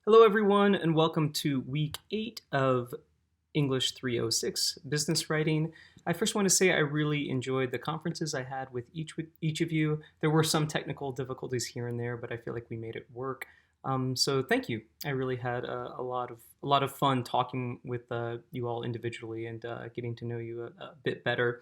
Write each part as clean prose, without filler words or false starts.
Hello, everyone, and welcome to week 8 of English 306 Business Writing. I first want to say I really enjoyed the conferences I had with each of you. There were some technical difficulties here and there, but I feel like we made it work. So thank you. I really had a lot of fun talking with you all individually and getting to know you a bit better.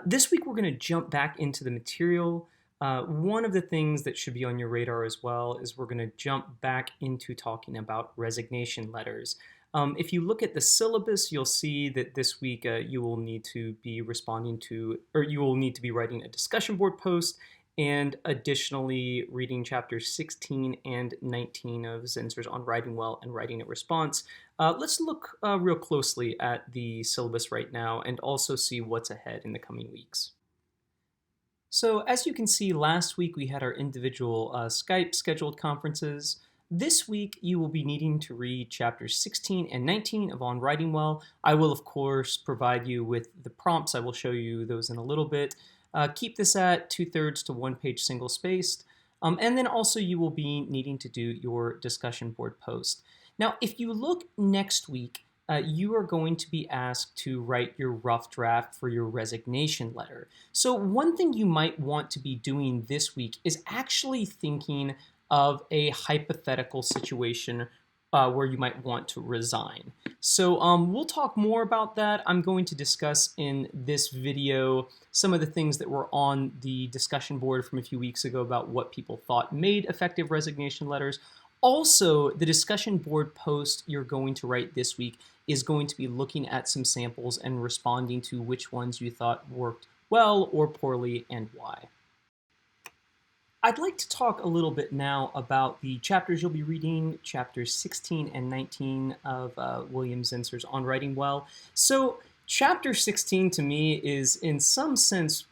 This week, we're going to jump back into the material. One of the things that should be on your radar as well is we're going to jump back into talking about resignation letters. If you look at the syllabus, you'll see that this week you will need to be responding to, or you will need to be writing a discussion board post and additionally reading chapters 16 and 19 of Zinsser's on Writing Well and Writing a Response. Let's look real closely at the syllabus right now and also see what's ahead in the coming weeks. So as you can see, last week we had our individual Skype scheduled conferences. This week you will be needing to read chapters 16 and 19 of On Writing Well. I will, of course, provide you with the prompts. I will show you those in a little bit. Keep this at 2/3 to 1-page single-spaced. And then also you will be needing to do your discussion board post. Now, if you look next week, you are going to be asked to write your rough draft for your resignation letter. So one thing you might want to be doing this week is actually thinking of a hypothetical situation where you might want to resign. So we'll talk more about that. I'm going to discuss in this video some of the things that were on the discussion board from a few weeks ago about what people thought made effective resignation letters. Also, the discussion board post you're going to write this week is going to be looking at some samples and responding to which ones you thought worked well or poorly and why. I'd like to talk a little bit now about the chapters you'll be reading, chapters 16 and 19 of William Zinsser's On Writing Well. So chapter 16 to me is in some sense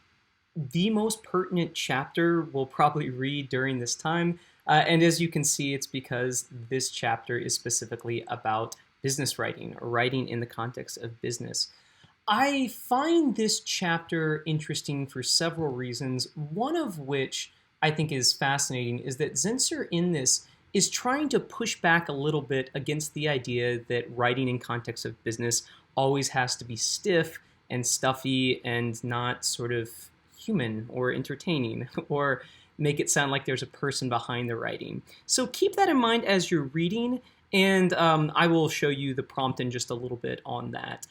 the most pertinent chapter we'll probably read during this time. And as you can see, it's because this chapter is specifically about business writing or writing in the context of business. I find this chapter interesting for several reasons, one of which I think is fascinating is that Zinsser in this is trying to push back a little bit against the idea that writing in context of business always has to be stiff and stuffy and not sort of human or entertaining or make it sound like there's a person behind the writing. So keep that in mind as you're reading, and I will show you the prompt in just a little bit on that.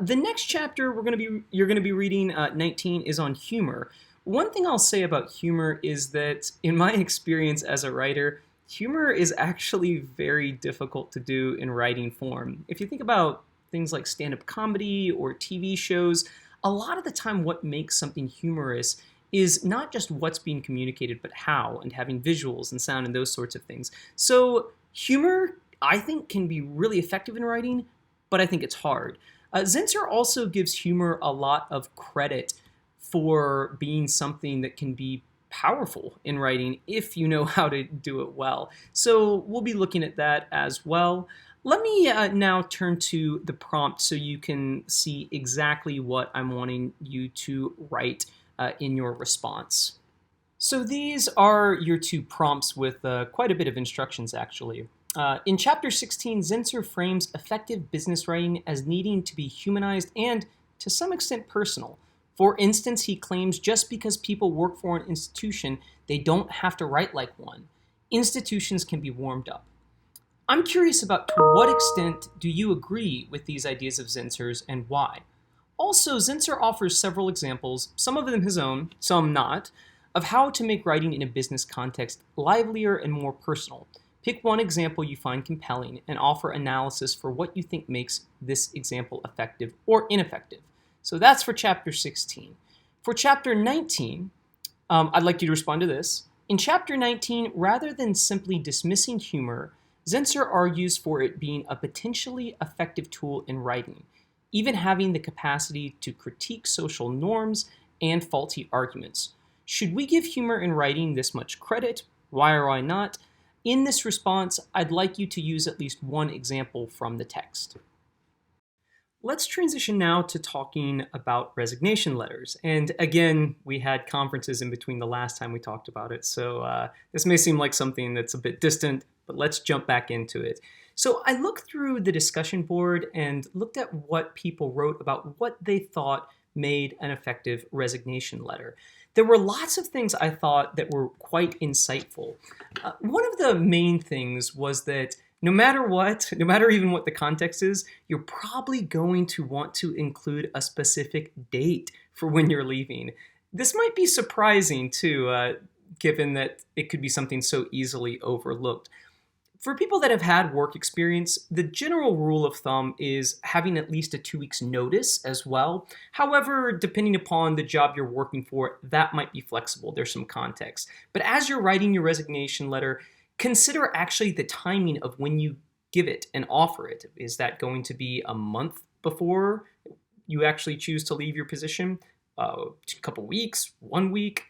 The next chapter you're going to be reading, 19, is on humor. One thing I'll say about humor is that, in my experience as a writer, humor is actually very difficult to do in writing form. If you think about things like stand-up comedy or TV shows, a lot of the time what makes something humorous is not just what's being communicated, but how, and having visuals and sound and those sorts of things. So humor, I think, can be really effective in writing, but I think it's hard. Zinsser also gives humor a lot of credit for being something that can be powerful in writing if you know how to do it well. So we'll be looking at that as well. Let me now turn to the prompt so you can see exactly what I'm wanting you to write in your response. So these are your two prompts with quite a bit of instructions, actually. In chapter 16, Zinsser frames effective business writing as needing to be humanized and, to some extent, personal. For instance, he claims just because people work for an institution, they don't have to write like one. Institutions can be warmed up. I'm curious about to what extent do you agree with these ideas of Zinsser's and why? Also, Zinsser offers several examples, some of them his own, some not, of how to make writing in a business context livelier and more personal. Pick one example you find compelling and offer analysis for what you think makes this example effective or ineffective. So that's for chapter 16. For chapter 19, I'd like you to respond to this. In chapter 19, rather than simply dismissing humor, Zinsser argues for it being a potentially effective tool in writing, even having the capacity to critique social norms and faulty arguments. Should we give humor in writing this much credit? Why or why not? In this response, I'd like you to use at least one example from the text. Let's transition now to talking about resignation letters. And again, we had conferences in between the last time we talked about it, so this may seem like something that's a bit distant, but let's jump back into it. So I looked through the discussion board and looked at what people wrote about what they thought made an effective resignation letter. There were lots of things I thought that were quite insightful. One of the main things was that no matter what, no matter even what the context is, you're probably going to want to include a specific date for when you're leaving. This might be surprising too, given that it could be something so easily overlooked. For people that have had work experience, the general rule of thumb is having at least a 2 weeks notice as well. However, depending upon the job you're working for, that might be flexible. There's some context. But as you're writing your resignation letter, consider actually the timing of when you give it and offer it. Is that going to be a month before you actually choose to leave your position? A couple weeks, 1 week?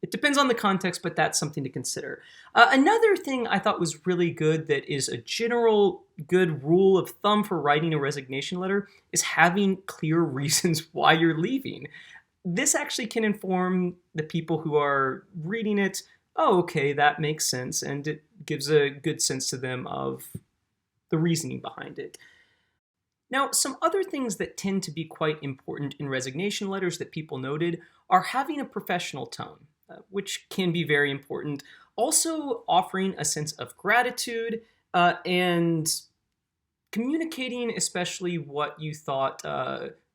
It depends on the context, but that's something to consider. Another thing I thought was really good that is a general good rule of thumb for writing a resignation letter is having clear reasons why you're leaving. This actually can inform the people who are reading it, oh, okay, that makes sense, and it gives a good sense to them of the reasoning behind it. Now, some other things that tend to be quite important in resignation letters that people noted are having a professional tone, which can be very important. Also offering a sense of gratitude and communicating especially what you thought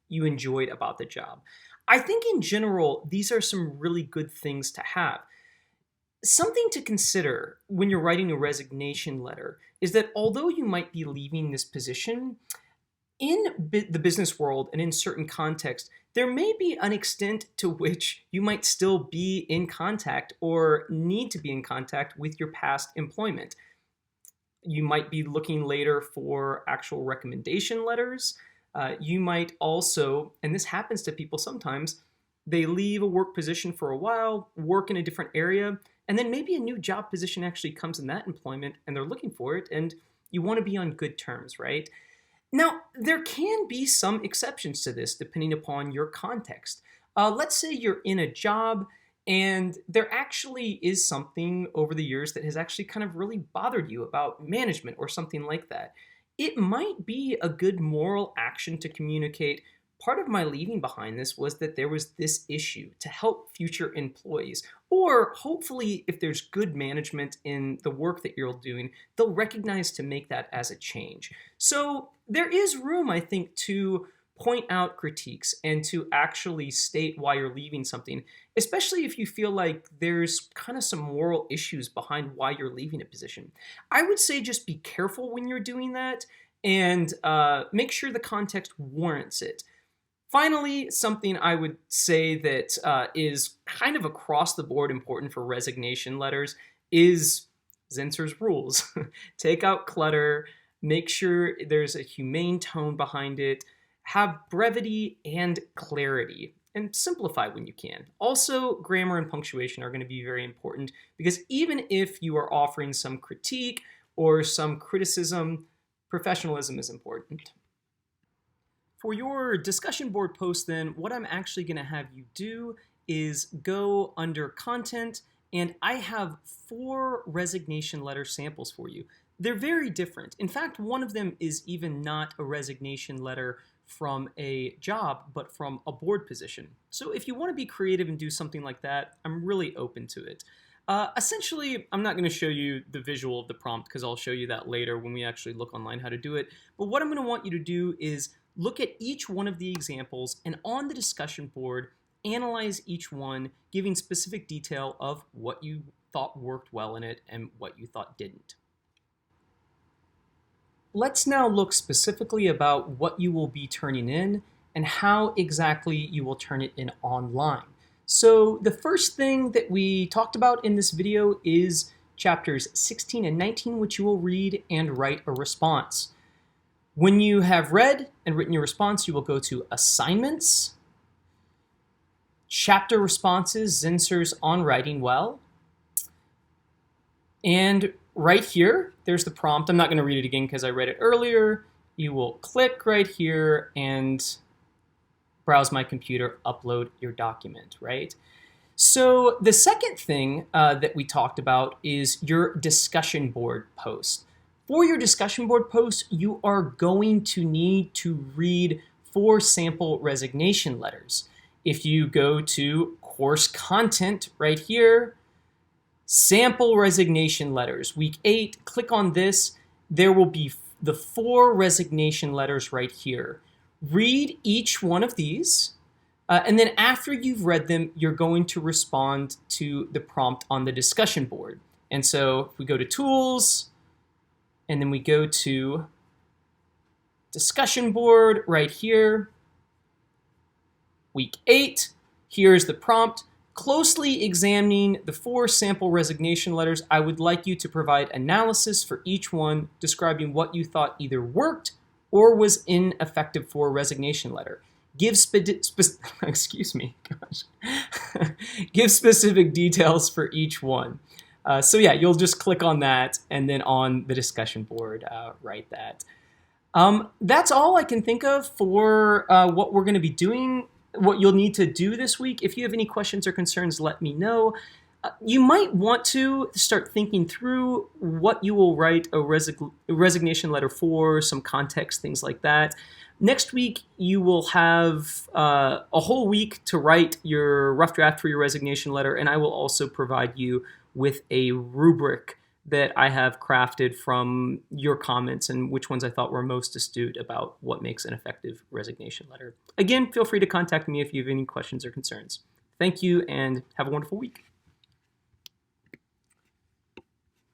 you enjoyed about the job. I think in general, these are some really good things to have. Something to consider when you're writing a resignation letter is that although you might be leaving this position, in the business world and in certain contexts, there may be an extent to which you might still be in contact or need to be in contact with your past employment. You might be looking later for actual recommendation letters. You might also, and this happens to people sometimes, they leave a work position for a while, work in a different area, and then maybe a new job position actually comes in that employment and they're looking for it, and you want to be on good terms, right? Now, there can be some exceptions to this depending upon your context. Let's say you're in a job and there actually is something over the years that has actually kind of really bothered you about management or something like that. It might be a good moral action to communicate. Part of my leaving behind this was that there was this issue to help future employees, or hopefully if there's good management in the work that you're doing, they'll recognize to make that as a change. So there is room, I think, to point out critiques and to actually state why you're leaving something, especially if you feel like there's kind of some moral issues behind why you're leaving a position. I would say just be careful when you're doing that and make sure the context warrants it. Finally, something I would say that is kind of across the board important for resignation letters is Zinsser's rules. Take out clutter, make sure there's a humane tone behind it, have brevity and clarity, and simplify when you can. Also, grammar and punctuation are going to be very important because even if you are offering some critique or some criticism, professionalism is important. For your discussion board post then, what I'm actually going to have you do is go under content, and I have 4 resignation letter samples for you. They're very different. In fact, one of them is even not a resignation letter from a job, but from a board position. So if you want to be creative and do something like that, I'm really open to it. Essentially, I'm not going to show you the visual of the prompt because I'll show you that later when we actually look online how to do it. But what I'm going to want you to do is look at each one of the examples and on the discussion board, analyze each one, giving specific detail of what you thought worked well in it and what you thought didn't. Let's now look specifically about what you will be turning in and how exactly you will turn it in online. So the first thing that we talked about in this video is chapters 16 and 19, which you will read and write a response. When you have read and written your response, you will go to Assignments, Chapter Responses, Zinsser's On Writing Well, and right here, there's the prompt. I'm not going to read it again because I read it earlier. You will click right here and browse my computer, upload your document, right? So the second thing that we talked about is your discussion board post. For your discussion board post, you are going to need to read 4 sample resignation letters. If you go to course content right here, sample resignation letters, week 8, click on this. There will be the 4 resignation letters right here. Read each one of these. And then after you've read them, you're going to respond to the prompt on the discussion board. And so if we go to Tools, and then we go to Discussion Board right here, week 8, here's the prompt. Closely examining the 4 sample resignation letters, I would like you to provide analysis for each one, describing what you thought either worked or was ineffective for a resignation letter. Give Give specific details for each one. So yeah, you'll just click on that and then on the discussion board, write that. That's all I can think of for what we're going to be doing, what you'll need to do this week. If you have any questions or concerns, let me know. You might want to start thinking through what you will write a resignation letter for, some context, things like that. Next week, you will have a whole week to write your rough draft for your resignation letter, and I will also provide you with a rubric that I have crafted from your comments and which ones I thought were most astute about what makes an effective resignation letter. Again, feel free to contact me if you have any questions or concerns. Thank you, and have a wonderful week.